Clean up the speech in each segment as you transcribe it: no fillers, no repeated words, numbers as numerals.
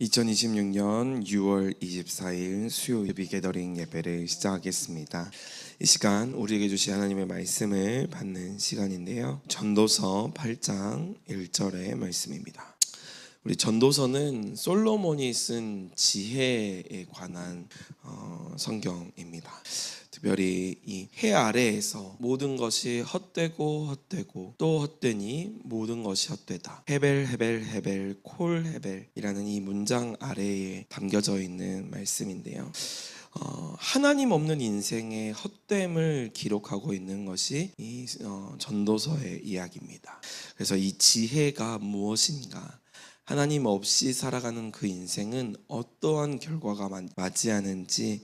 2026년 6월 24일 수요 예비 게더링 예배를 시작하겠습니다. 이 시간 우리에게 주신 하나님의 말씀을 받는 시간인데요. 전도서 8장 1절의 말씀입니다. 우리 전도서는 솔로몬이 쓴 지혜에 관한 성경입니다. 특별히 이 해 아래에서 모든 것이 헛되고 또 헛되니 모든 것이 헛되다. 헤벨 콜 헤벨이라는 이 문장 아래에 담겨져 있는 말씀인데요. 하나님 없는 인생의 헛됨을 기록하고 있는 것이 이 전도서의 이야기입니다. 그래서 이 지혜가 무엇인가? 하나님 없이 살아가는 그 인생은 어떠한 결과가 맞이하는지에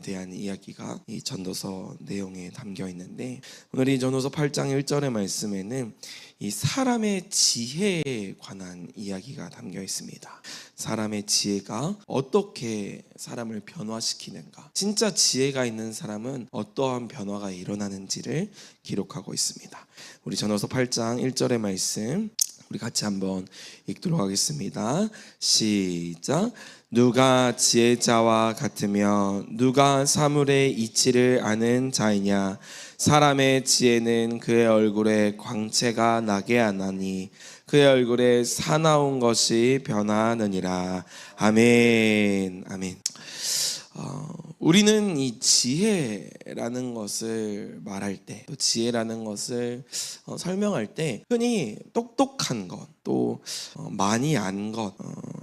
대한 이야기가 이 전도서 내용에 담겨 있는데, 오늘 이 전도서 8장 1절의 말씀에는 이 사람의 지혜에 관한 이야기가 담겨 있습니다. 사람의 지혜가 어떻게 사람을 변화시키는가, 진짜 지혜가 있는 사람은 어떠한 변화가 일어나는지를 기록하고 있습니다. 우리 전도서 8장 1절의 말씀 우리 같이 한번 읽도록 하겠습니다. 시작. 누가 지혜자와 같으며 누가 사물의 이치를 아는 자이냐? 사람의 지혜는 그의 얼굴에 광채가 나게 하나니 그의 얼굴에 사나운 것이 변하느니라. 아멘. 아멘. 우리는 이 지혜라는 것을 말할 때, 또 지혜라는 것을 설명할 때 흔히 똑똑한 것, 또 많이 안 것,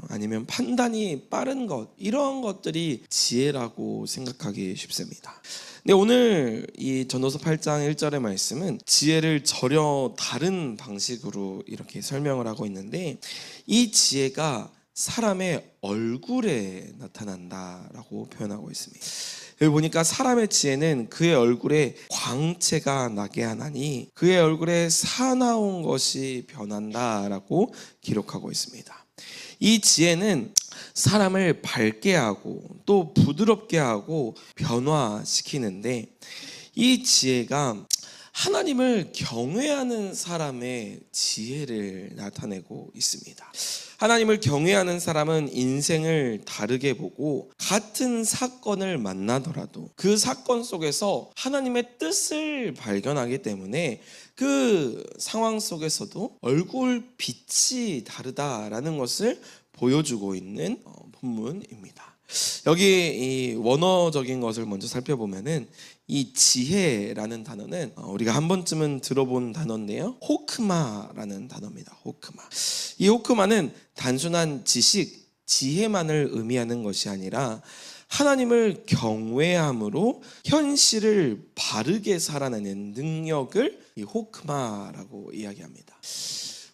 아니면 판단이 빠른 것, 이런 것들이 지혜라고 생각하기 쉽습니다. 근데 오늘 이 전도서 8장 1절의 말씀은 지혜를 전혀 다른 방식으로 이렇게 설명을 하고 있는데, 이 지혜가 사람의 얼굴에 나타난다라고 표현하고 있습니다. 여기 보니까 사람의 지혜는 그의 얼굴에 광채가 나게 하나니 그의 얼굴에 사나운 것이 변한다라고 기록하고 있습니다. 이 지혜는 사람을 밝게 하고 또 부드럽게 하고 변화시키는데, 이 지혜가 하나님을 경외하는 사람의 지혜를 나타내고 있습니다. 하나님을 경외하는 사람은 인생을 다르게 보고 같은 사건을 만나더라도 그 사건 속에서 하나님의 뜻을 발견하기 때문에 그 상황 속에서도 얼굴 빛이 다르다라는 것을 보여주고 있는 본문입니다. 여기 이 원어적인 것을 먼저 살펴보면은 이 지혜라는 단어는 우리가 한 번쯤은 들어본 단어인데요, 호크마라는 단어입니다. 호크마. 이 호크마는 단순한 지식, 지혜만을 의미하는 것이 아니라 하나님을 경외함으로 현실을 바르게 살아내는 능력을 이 호크마라고 이야기합니다.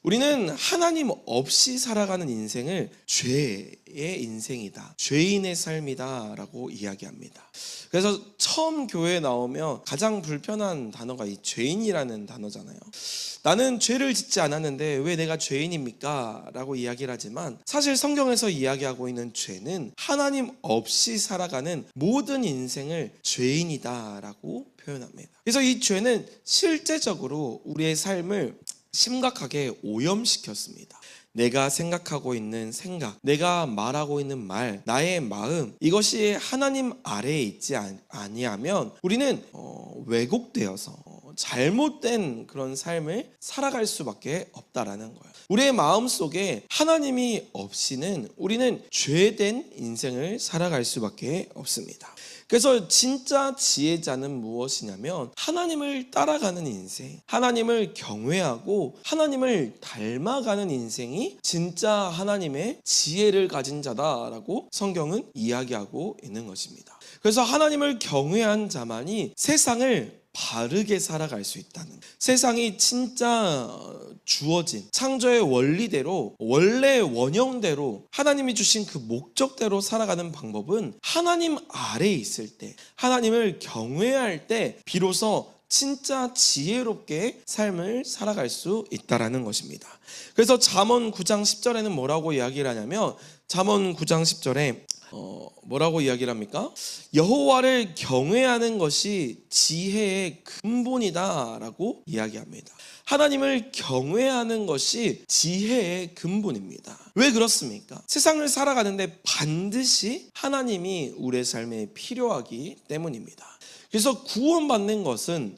우리는 하나님 없이 살아가는 인생을 죄의 인생이다, 죄인의 삶이다 라고 이야기합니다. 그래서 처음 교회에 나오면 가장 불편한 단어가 이 죄인이라는 단어잖아요. 나는 죄를 짓지 않았는데 왜 내가 죄인입니까? 라고 이야기를 하지만, 사실 성경에서 이야기하고 있는 죄는 하나님 없이 살아가는 모든 인생을 죄인이다 라고 표현합니다. 그래서 이 죄는 실제적으로 우리의 삶을 심각하게 오염시켰습니다. 내가 생각하고 있는 생각, 내가 말하고 있는 말, 나의 마음, 이것이 하나님 아래에 있지 아니하면 우리는 왜곡되어서 잘못된 그런 삶을 살아갈 수밖에 없다라는 거예요. 우리의 마음속에 하나님이 없이는 우리는 죄된 인생을 살아갈 수밖에 없습니다. 그래서 진짜 지혜자는 무엇이냐면 하나님을 따라가는 인생, 하나님을 경외하고 하나님을 닮아가는 인생이 진짜 하나님의 지혜를 가진 자다라고 성경은 이야기하고 있는 것입니다. 그래서 하나님을 경외한 자만이 세상을 바르게 살아갈 수 있다는, 세상이 진짜 주어진 창조의 원리대로, 원래 원형대로 하나님이 주신 그 목적대로 살아가는 방법은 하나님 아래에 있을 때, 하나님을 경외할 때 비로소 진짜 지혜롭게 삶을 살아갈 수 있다라는 것입니다. 그래서 잠언 9장 10절에는 뭐라고 이야기를 하냐면, 잠언 9장 10절에 뭐라고 이야기를 합니까? 여호와를 경외하는 것이 지혜의 근본이다라고 이야기합니다. 하나님을 경외하는 것이 지혜의 근본입니다. 왜 그렇습니까? 세상을 살아가는데 반드시 하나님이 우리의 삶에 필요하기 때문입니다. 그래서 구원받는 것은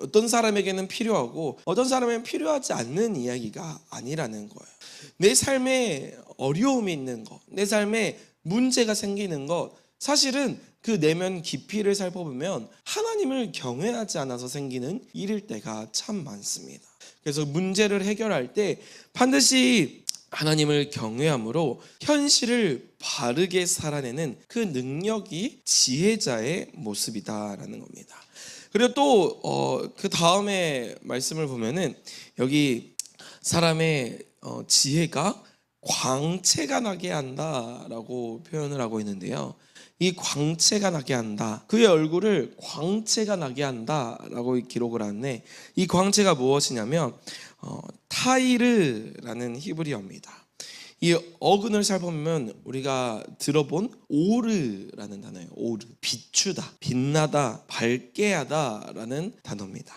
어떤 사람에게는 필요하고 어떤 사람에게는 필요하지 않는 이야기가 아니라는 거예요. 내 삶에 어려움이 있는 것, 내 삶에 문제가 생기는 것, 사실은 그 내면 깊이를 살펴보면 하나님을 경외하지 않아서 생기는 일일 때가 참 많습니다. 그래서 문제를 해결할 때 반드시 하나님을 경외함으로 현실을 바르게 살아내는 그 능력이 지혜자의 모습이다라는 겁니다. 그리고 또 그 다음에 말씀을 보면은 여기 사람의 지혜가 광채가 나게 한다라고 표현을 하고 있는데요. 이 광채가 나게 한다. 그의 얼굴을 광채가 나게 한다라고 기록을 하는데 이 광채가 무엇이냐면 타이르라는 히브리어입니다. 이 어근을 살펴보면 우리가 들어본 오르라는 단어예요. 오르, 비추다, 빛나다, 밝게 하다라는 단어입니다.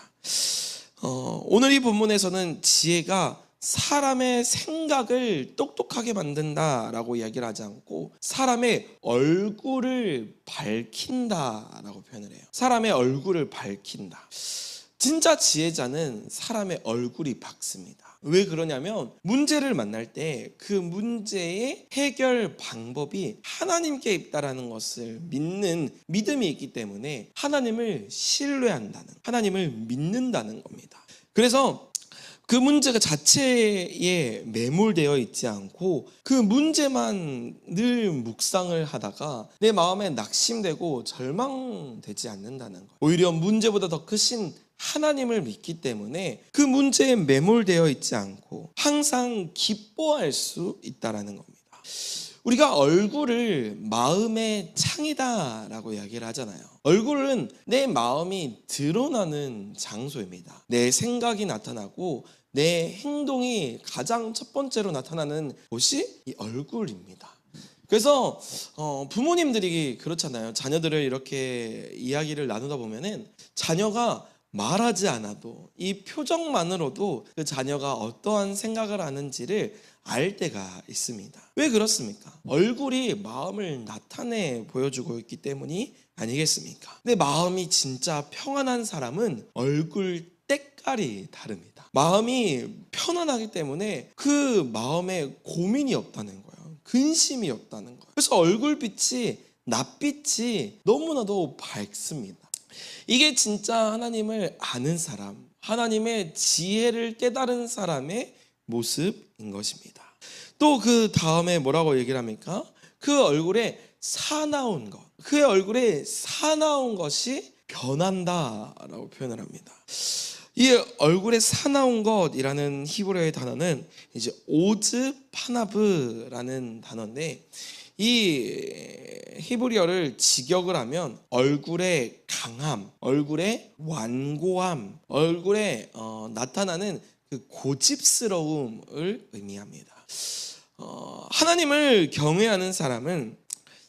오늘 이 본문에서는 지혜가 사람의 생각을 똑똑하게 만든다라고 이야기를 하지 않고 사람의 얼굴을 밝힌다라고 표현을 해요. 사람의 얼굴을 밝힌다. 진짜 지혜자는 사람의 얼굴이 밝습니다. 왜 그러냐면 문제를 만날 때 그 문제의 해결 방법이 하나님께 있다라는 것을 믿는 믿음이 있기 때문에 하나님을 신뢰한다는, 하나님을 믿는다는 겁니다. 그래서 그 문제가 자체에 매몰되어 있지 않고 그 문제만 늘 묵상을 하다가 내 마음에 낙심되고 절망되지 않는다는 거예요. 오히려 문제보다 더 크신 하나님을 믿기 때문에 그 문제에 매몰되어 있지 않고 항상 기뻐할 수 있다는 겁니다. 우리가 얼굴을 마음의 창이다라고 이야기를 하잖아요. 얼굴은 내 마음이 드러나는 장소입니다. 내 생각이 나타나고 내 행동이 가장 첫 번째로 나타나는 곳이 이 얼굴입니다. 그래서 부모님들이 그렇잖아요. 자녀들을 이렇게 이야기를 나누다 보면은 자녀가 말하지 않아도 이 표정만으로도 그 자녀가 어떠한 생각을 하는지를 알 때가 있습니다. 왜 그렇습니까? 얼굴이 마음을 나타내 보여주고 있기 때문이 아니겠습니까? 근데 마음이 진짜 평안한 사람은 얼굴 때깔이 다릅니다. 마음이 편안하기 때문에 그 마음에 고민이 없다는 거예요. 근심이 없다는 거예요. 그래서 얼굴빛이 낯빛이 너무나도 밝습니다. 이게 진짜 하나님을 아는 사람, 하나님의 지혜를 깨달은 사람의 모습인 것입니다. 또 그 다음에 뭐라고 얘기를 합니까? 그 얼굴에 사나운 것, 그의 얼굴에 사나운 것이 변한다라고 표현을 합니다. 이 얼굴에 사나운 것이라는 히브리어의 단어는 이제 오즈 파나브라는 단어인데 이 히브리어를 직역을 하면 얼굴의 강함, 얼굴의 완고함, 얼굴에 나타나는 그 고집스러움을 의미합니다. 하나님을 경외하는 사람은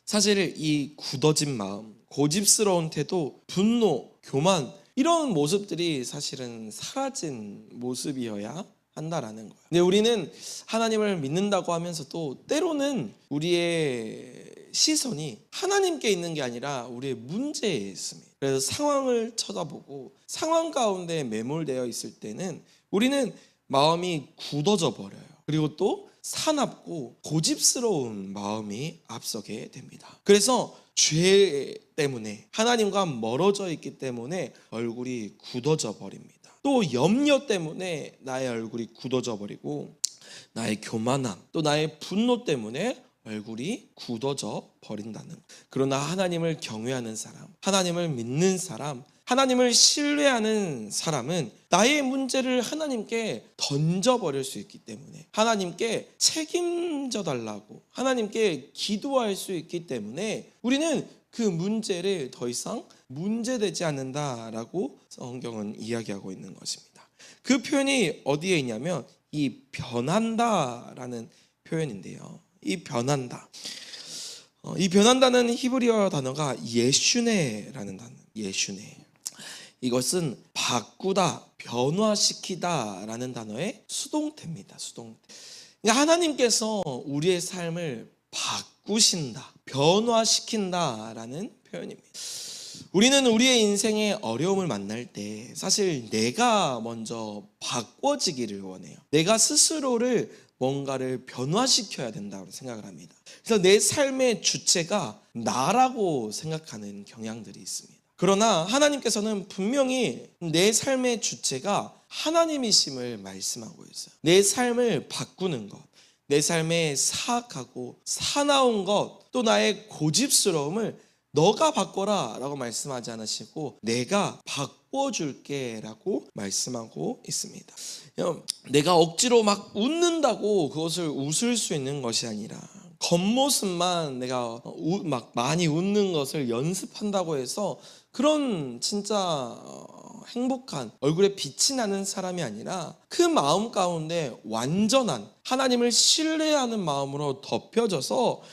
사실 이 굳어진 마음, 고집스러운 태도, 분노, 교만 이런 모습들이 사실은 사라진 모습이어야 한다라는 거예요. 근데 우리는 하나님을 믿는다고 하면서도 때로는 우리의 시선이 하나님께 있는 게 아니라 우리의 문제에 있습니다. 그래서 상황을 쳐다보고 상황 가운데 매몰되어 있을 때는 우리는 마음이 굳어져 버려요. 그리고 또 사납고 고집스러운 마음이 앞서게 됩니다. 그래서 죄 때문에 하나님과 멀어져 있기 때문에 얼굴이 굳어져 버립니다. 또 염려 때문에 나의 얼굴이 굳어져 버리고 나의 교만함 또 나의 분노 때문에 얼굴이 굳어져 버린다는. 그러나 하나님을 경외하는 사람, 하나님을 믿는 사람, 하나님을 신뢰하는 사람은 나의 문제를 하나님께 던져버릴 수 있기 때문에 하나님께 책임져 달라고 하나님께 기도할 수 있기 때문에 우리는 그 문제를 더 이상 문제되지 않는다라고 성경은 이야기하고 있는 것입니다. 그 표현이 어디에 있냐면 이 변한다라는 표현인데요. 이 변한다. 이 변한다는 히브리어 단어가 예슈네라는 단어. 예슈네. 이것은 바꾸다, 변화시키다라는 단어의 수동태입니다. 수동태. 그러니까 하나님께서 우리의 삶을 바꾸신다, 변화시킨다라는 표현입니다. 우리는 우리의 인생에 어려움을 만날 때 사실 내가 먼저 바꿔지기를 원해요. 내가 스스로를 뭔가를 변화시켜야 된다고 생각을 합니다. 그래서 내 삶의 주체가 나라고 생각하는 경향들이 있습니다. 그러나 하나님께서는 분명히 내 삶의 주체가 하나님이심을 말씀하고 있어요. 내 삶을 바꾸는 것, 내 삶에 사악하고 사나운 것, 또 나의 고집스러움을 너가 바꿔라 라고 말씀하지 않으시고 내가 바꿔줄게 라고 말씀하고 있습니다. 내가 억지로 막 웃는다고 그것을 웃을 수 있는 것이 아니라 겉모습만 내가 막 많이 웃는 것을 연습한다고 해서 그런 진짜 행복한 얼굴에 빛이 나는 사람이 아니라 그 마음 가운데 완전한 하나님을 신뢰하는 마음으로 덮여져서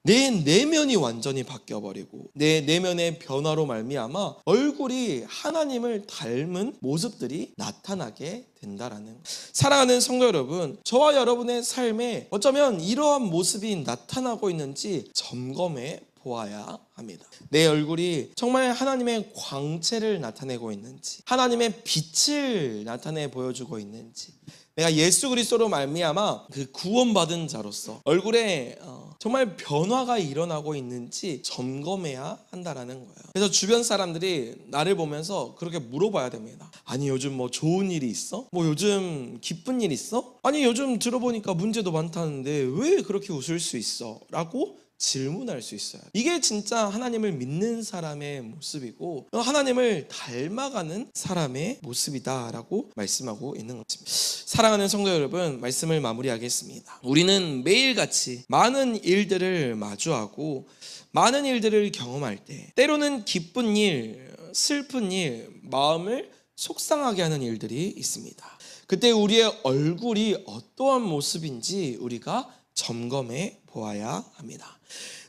내 내면이 완전히 바뀌어버리고 내 내면의 변화로 말미암아 얼굴이 하나님을 닮은 모습들이 나타나게 된다라는 거예요. 사랑하는 성도 여러분, 저와 여러분의 삶에 어쩌면 이러한 모습이 나타나고 있는지 점검해 보아야 합니다. 내 얼굴이 정말 하나님의 광채를 나타내고 있는지, 하나님의 빛을 나타내 보여주고 있는지, 내가 예수 그리스도로 말미암아 그 구원받은 자로서 얼굴에 정말 변화가 일어나고 있는지 점검해야 한다라는 거예요. 그래서 주변 사람들이 나를 보면서 그렇게 물어봐야 됩니다. 아니 요즘 뭐 좋은 일이 있어? 뭐 요즘 기쁜 일 있어? 아니 요즘 들어보니까 문제도 많다는데 왜 그렇게 웃을 수 있어? 라고 질문할 수 있어요. 이게 진짜 하나님을 믿는 사람의 모습이고 하나님을 닮아가는 사람의 모습이다라고 말씀하고 있는 것입니다. 사랑하는 성도 여러분, 말씀을 마무리하겠습니다. 우리는 매일같이 많은 일들을 마주하고 많은 일들을 경험할 때 때로는 기쁜 일, 슬픈 일, 마음을 속상하게 하는 일들이 있습니다. 그때 우리의 얼굴이 어떠한 모습인지 우리가 점검해 보아야 합니다.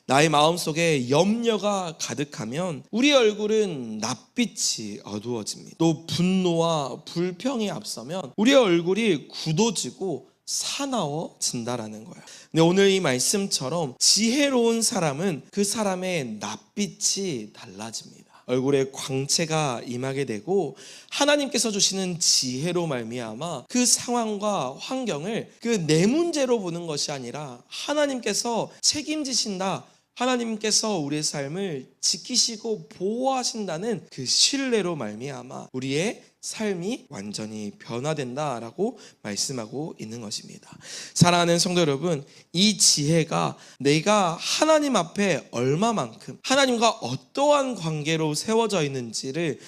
나의 마음속에 염려가 가득하면 우리 얼굴은 낯빛이 어두워집니다. 또 분노와 불평이 앞서면 우리의 얼굴이 굳어지고 사나워진다라는 거예요. 근데 오늘 이 말씀처럼 지혜로운 사람은 그 사람의 낯빛이 달라집니다. 얼굴에 광채가 임하게 되고 하나님께서 주시는 지혜로 말미암아 그 상황과 환경을 그 내 문제로 보는 것이 아니라 하나님께서 책임지신다, 하나님께서 우리의 삶을 지키시고 보호하신다는 그 신뢰로 말미암아 우리의 삶이 완전히 변화된다라고 말씀하고 있는 것입니다. 사랑하는 성도 여러분, 이 지혜가 내가 하나님 앞에 얼마만큼 하나님과 어떠한 관계로 세워져 있는지를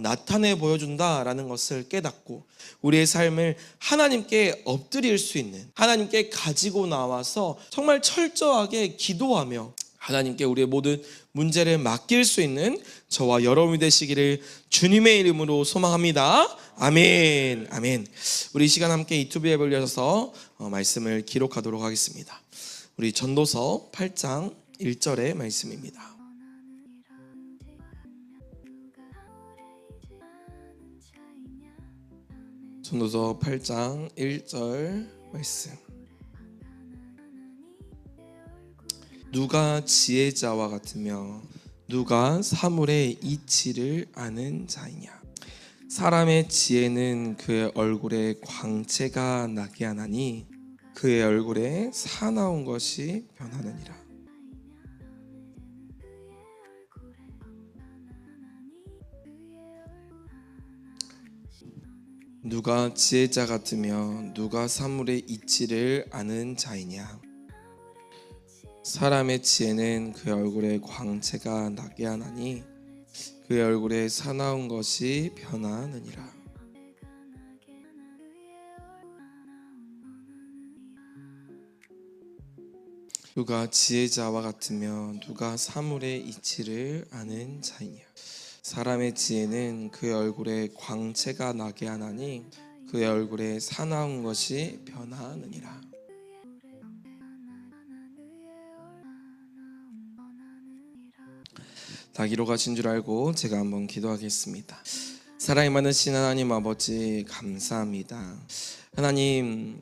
나타내 보여준다라는 것을 깨닫고 우리의 삶을 하나님께 엎드릴 수 있는, 하나님께 가지고 나와서 정말 철저하게 기도하며 하나님께 우리의 모든 문제를 맡길 수 있는 저와 여러분이 되시기를 주님의 이름으로 소망합니다. 아멘. 아멘. 우리 이 시간 함께 유튜브 앱을 열어서 말씀을 기록하도록 하겠습니다. 우리 전도서 8장 1절의 말씀입니다. 전도서 8장 1절 말씀. 누가 지혜자와 같으며 누가 사물의 이치를 아는 자이냐. 사람의 지혜는 그의 얼굴에 광채가 나게 하나니 그의 얼굴에 사나운 것이 변하느니라. 누가 지혜자 같으며 누가 사물의 이치를 아는 자이냐. 사람의 지혜는 그의 얼굴에 광채가 나게 하나니 그의 얼굴에 사나운 것이 변하느니라. 누가 지혜자와 같으며 누가 사물의 이치를 아는 자이냐. 사람의 지혜는 그의 얼굴에 광채가 나게 하나니 그의 얼굴에 사나운 것이 변하느니라. 다 기록하신 줄 알고 제가 한번 기도하겠습니다. 사랑이 많으신 하나님 아버지, 감사합니다. 하나님,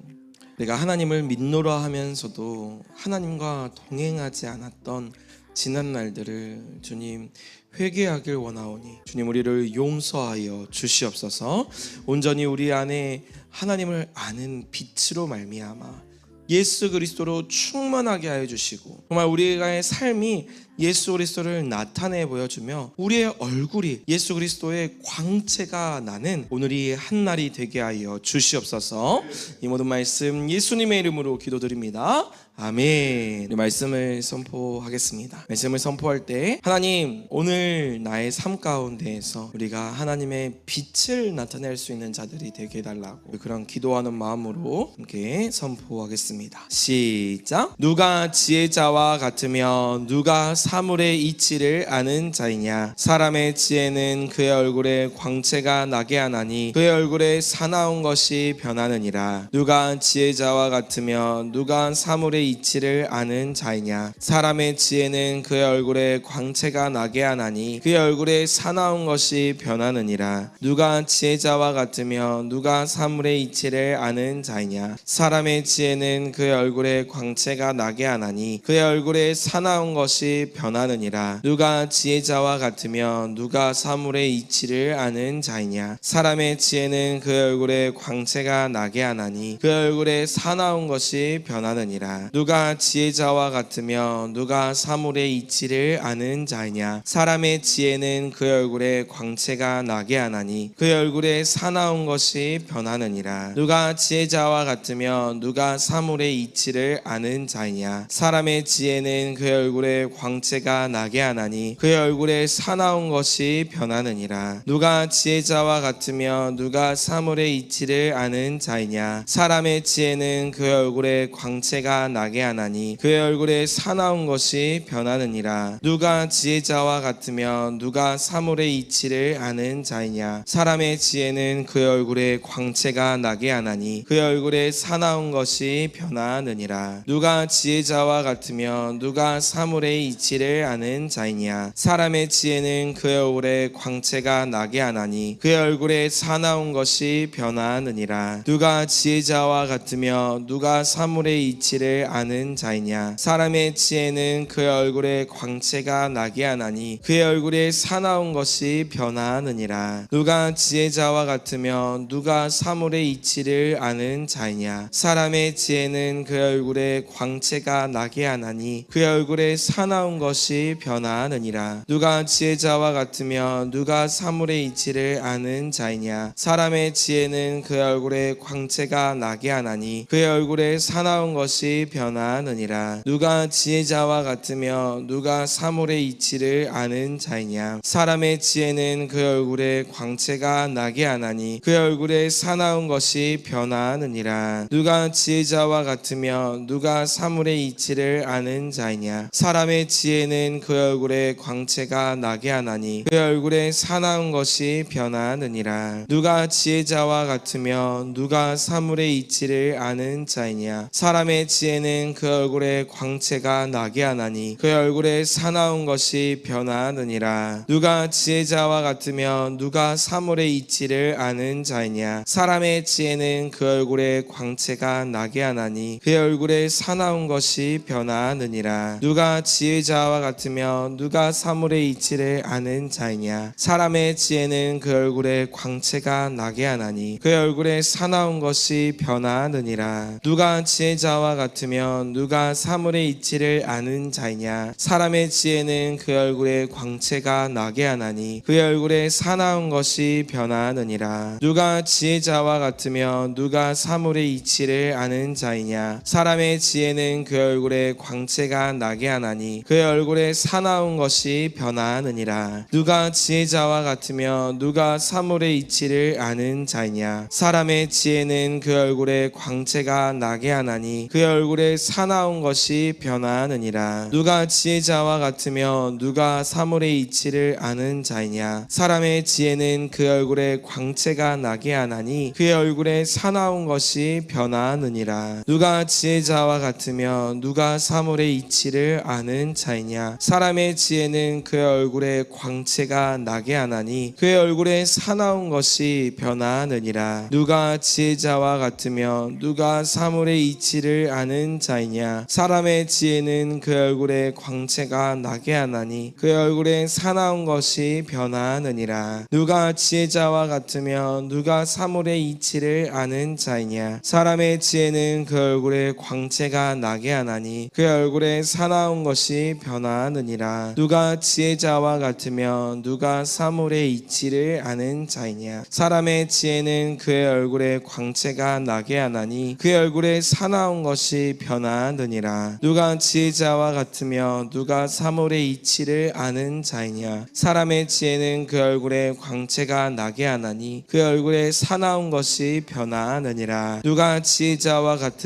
내가 하나님을 믿노라 하면서도 하나님과 동행하지 않았던 지난 날들을 주님 회개하길 원하오니 주님, 우리를 용서하여 주시옵소서. 온전히 우리 안에 하나님을 아는 빛으로 말미암아 예수 그리스도로 충만하게 하여 주시고, 정말 우리의 삶이 예수 그리스도를 나타내 보여주며 우리의 얼굴이 예수 그리스도의 광채가 나는 오늘이 한날이 되게 하여 주시옵소서. 이 모든 말씀 예수님의 이름으로 기도드립니다. 아멘. 말씀을 선포하겠습니다. 말씀을 선포할 때, 하나님, 오늘 나의 삶 가운데에서 우리가 하나님의 빛을 나타낼 수 있는 자들이 되게 해달라고 그런 기도하는 마음으로 함께 선포하겠습니다. 시작. 누가 지혜자와 같으며 누가 사물의 이치를 아는 자이냐. 사람의 지혜는 그의 얼굴에 광채가 나게 하나니 그의 얼굴에 사나운 것이 변하느니라. 누가 지혜자와 같으며 누가 사물의 이치를 아는 자이냐. 사람의 지혜는 그의 얼굴에 광채가 나게 하나니 그의 얼굴에 사나운 것이 변하느니라. 누가 지혜자와 같으며 누가 사물의 이치를 아는 자이냐. 사람의 지혜는 그의 얼굴에 광채가 나게 하나니 그의 얼굴에 사나운 것이 변하느니라. 누가 지혜자와 같으며 누가 사물의 이치를 아는 자이냐. 사람의 지혜는 그의 얼굴에 광채가 나게 하나니 그의 얼굴에 사나운 것이 변하느니라. 누가 지혜자와 같으며 누가 사물의 이치를 아는 자이냐. 사람의 지혜는 그의 얼굴에 광채가 나게 하나니 그의 얼굴에 사나운 것이 변하느니라. 누가 지혜자와 같으며 누가 사물의 이치를 아는 자이냐. 사람의 지혜는 그의 얼굴에 광채가 나게 하나니 그의 얼굴에 사나운 것이 변하느니라. 누가 지혜자와 같으며 누가 사물의 이치를 아는 자이냐. 사람의 지혜는 그의 얼굴에 광채가 나게 하나니 그의 얼굴에 사나운 것이 변하느니라. 누가 지혜자와 같으며 누가 사물의 이치를 아는 자이냐. 사람의 지혜는 그의 얼굴에 광채가 나게 하나니 그의 얼굴에 사나운 것이 변하느니라. 누가 지혜자와 같으며 누가 사물의 이치를 아는 자이냐. 사람의 지혜는 그의 얼굴에 광채가 나게 하나니 그의 얼굴에 사나운 것이 변하느니라. 누가 지혜자와 같으며 누가 사물의 이치를 아는 자이냐. 사람의 지혜는 그의 얼굴에 광채가 나게 하나니 그의 얼굴에 사나운 것이 변하느니라. 누가 지혜자와 같으며 누가 사물의 이치를 아는 자이냐. 사람의 지혜는 그의 얼굴에 광채가 나게 하나니 그의 얼굴에 사나운 것이 변하느니라. 누가 지혜자와 같으며 누가 사물의 이치를 아는 자이냐. 사람의 지혜는 그의 얼굴에 광채가 나게 하나니 그의 얼굴에 사나운 것이 변하느니라. 누가 지혜자와 같으며 누가 사물의 이치를 아는 자이냐. 사람의 지혜는 그의 얼굴에 광채가 나게 하나니 그의 얼굴에 사나운 것이 변하느니라. 누가 지혜자와 같으며 누가 사물의 이치를 아는 자이냐. 사람의 지혜는 그의 얼굴에 광채가 나게 하나니 그의 얼굴에 사나운 것이 변하느니라. 누가 지혜자와 같으며 누가 사물의 이치를 아는 자이냐. 사람의 지혜는 그의 얼굴에 광채가 나게 하나니 그의 얼굴에 사나운 것이 변하느니라. 누가 지혜자와 같으며 누가 사물의 이치를 아는 자이냐. 사람의 지혜는 그의 얼굴에 광채가 나게 하나니 그의 얼굴에 사나운 것이 변하느니라. 누가 지혜자와 같으며 누가 사물의 이치를 아는 자이냐. 사람의 지혜는 그의 얼굴에 광채가 나게 하나니 그의 얼굴에 사나운 것이 변하느니라. 누가 지혜자와 같으며 누가 사물의 이치를 아는 자이냐. 사람의 지혜는 그의 얼굴에 광채가 나게 하나니 그의 얼굴에 사나운 것이 변하느니라. 누가 지혜자와 같으며 누가 사물의 이치를 아는 자이냐. 사람의 지혜는 그의 얼굴에 광채가 나게 하나니 그의 얼굴에 사나운 것이 변하느니라. 누가 지혜자와 같으며 누가 사물의 이치를 아는 자이냐. 사람의 지혜는 그의 얼굴에 광채가 나게 하나니 그의 얼굴에 사나운 것이 변하느니라. 누가 지혜자와 같으며 누가 사물의 이치를 아는 자이냐. 사람의 지혜는 그의 얼굴에 광채가 나게 하나니 그의 얼굴에 사나운 것이 변하느니라. 누가 지혜자와 같으며 누가 사물의 이치를 아는 자이냐. 사람의 지혜는 그의 얼굴에 광채가 나게 하나니 그의 얼굴에 사나운 것이 변하느니라. 누가 지혜자와 같으며 누가 사물의 이치를 아는 자이냐. 사람의 지혜는 그의 얼굴에 광채가 나게 하나니 그의 얼굴에 사나운 것이 변하느니라. 누가 지혜자와 같으며 누가 사물의 이치를 아는 자이냐. 사람의 지혜는 그 얼굴에 광채가 나게 하나니 그의 얼굴에 사나운 것이 변하느니라. 누가 지혜자와 같으며 누가 사물의 이치를 아는 자이냐. 사람의 지혜는 그의 얼굴에 광채가 나게 하나니 그의 얼굴에 사나운 것이 변하느니라. 누가 지혜자와 같으며 누가 사물의 이치를 아는 자이냐. 사람의 지혜는 그 얼굴에 광채가 나게 하나니 그의 얼굴에 사나운 것이 변하느니라. 누가 지혜자와 같으며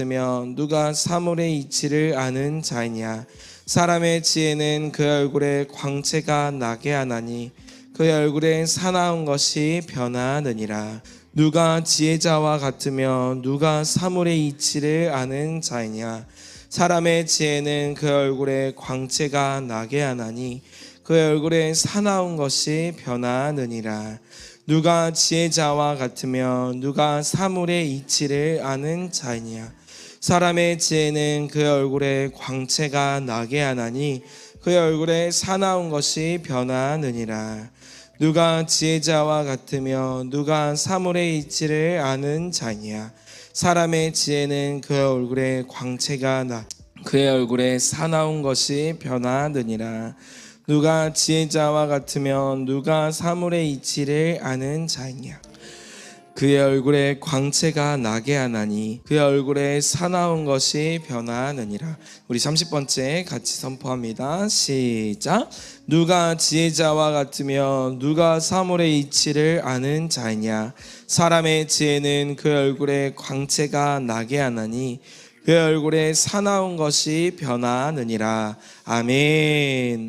누가 사물의 이치를 아는 자이냐. 사람의 지혜는 그 얼굴에 광채가 나게 하나니 그의 얼굴에 사나운 것이 변하느니라. 누가 지혜자와 같으며 누가 사물의 이치를 아는 자이냐. 사람의 지혜는 그 얼굴에 광채가 나게 하나니 그의 얼굴에 사나운 것이 변하느니라. 누가 지혜자와 같으며 누가 사물의 이치를 아는 자이냐. 사람의 지혜는 그의 얼굴에 광채가 나게 하나니 그의 얼굴에 사나운 것이 변하느니라. 누가 지혜자와 같으며 누가 사물의 이치를 아는 자이냐. 사람의 지혜는 그의 얼굴에 광채가 나 그의 얼굴에 사나운 것이 변하느니라. 누가 지혜자와 같으며 누가 사물의 이치를 아는 자이냐. 그의 얼굴에 광채가 나게 하나니 그의 얼굴에 사나운 것이 변하느니라. 우리 30번째 같이 선포합니다. 시작. 누가 지혜자와 같으며 누가 사물의 이치를 아는 자이냐. 사람의 지혜는 그의 얼굴에 광채가 나게 하나니 그의 얼굴에 사나운 것이 변하느니라. 아멘.